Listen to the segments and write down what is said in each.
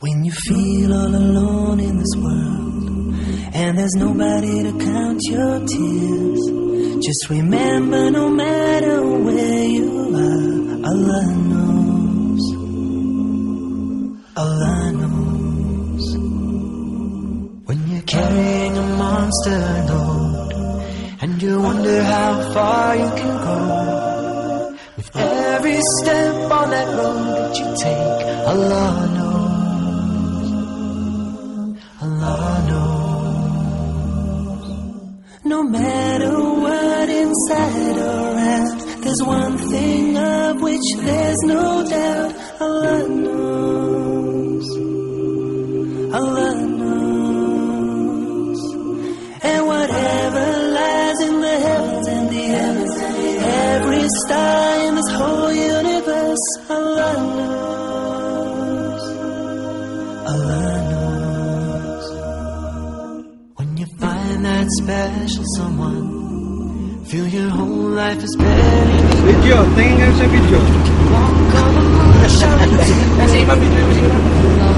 When you feel all alone in this world and there's nobody to count your tears, just remember no matter where you are, Allah knows. Allah knows. When you're carrying a monster load and you wonder how far you can go, with every step on that road that you take, Allah knows. Allah knows. No matter what inside or out, there's one thing of which there's no doubt. Allah knows. Allah knows. And whatever lies in the heavens and the heavens, every star in this whole universe, Allah knows. Allah knows. That special someone, feel your whole life is better. Video, tingin kayo sa video.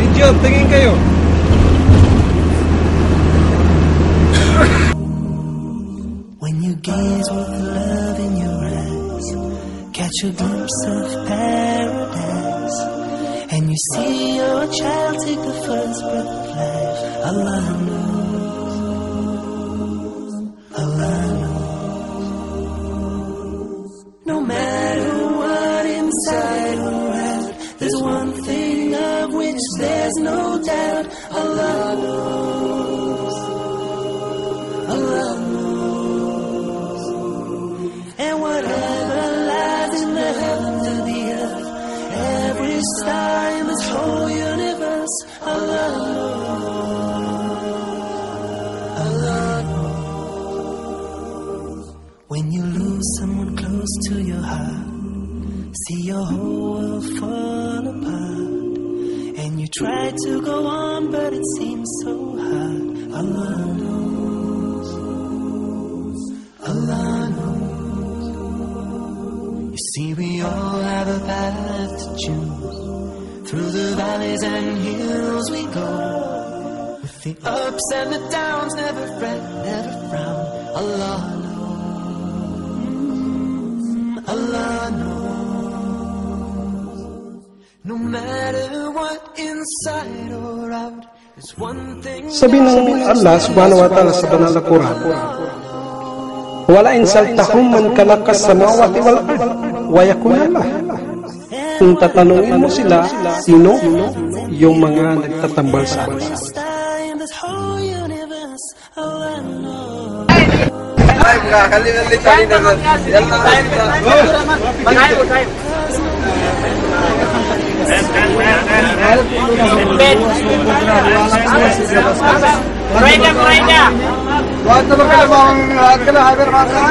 Video, tingin kayo. When you gaze with love in your eyes, catch a glimpse of paradise, and you see your child take the first breath of life, Allah knows. Allah knows. No matter what inside or out, there's one thing of which there's no doubt. Allah knows. Allah knows. And whatever lies in the heavens and the earth, every star in this whole universe, Allah knows. Allah knows. When you lose someone close to your heart, see your whole world fall apart, and you try to go on but it seems so hard. Allah knows. Allah knows. You see, we all have a path to choose. Through the valleys and hills we go, with the ups and the downs, never fret, never frown. Allah knows. Allah knows. No matter what inside or out, there's one thing. Sabi ng Allah subhanahu wa ta'ala sa banal na Quran, wala in saltahum man kalakas samawati wal ard wa yakun Allah. Kung tatanungin mo sila, sino yung mga nagtatambal sa atin? Ay, kalimutan tayo naman. Yan lang tayo. Mangayo ko tayo. Murayda. Wala na ba kayo bang lahat ka na haber masa?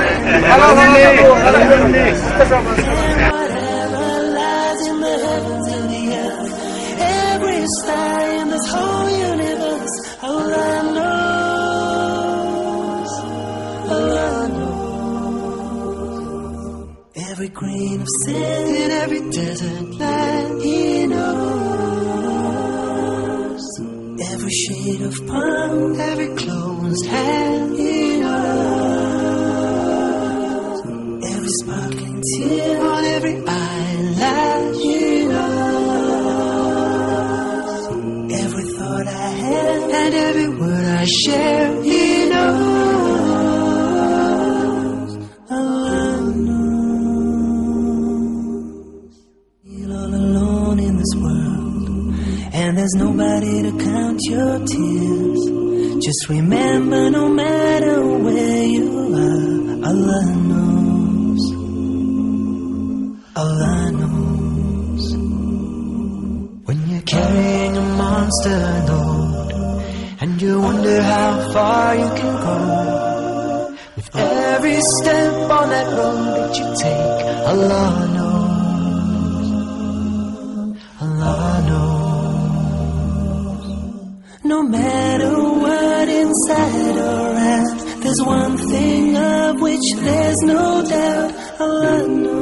Every star in this whole universe, Allah knows. Allah knows. Every grain of sand in every desert land, He knows. Every shade of palm, every closed hand, He knows. Every sparkling tear on every eyelash, He knows. Every thought I have and every word I share, He knows. Allah knows. Feel all alone in this world, and there's nobody to count your tears. Just remember, no matter where you are, Allah knows. Allah knows. When you're carrying a monster load and you wonder how far you can go, with every step on that road that you take, Allah knows. Allah knows. No matter what inside or out, there's one thing of which there's no doubt. Allah knows.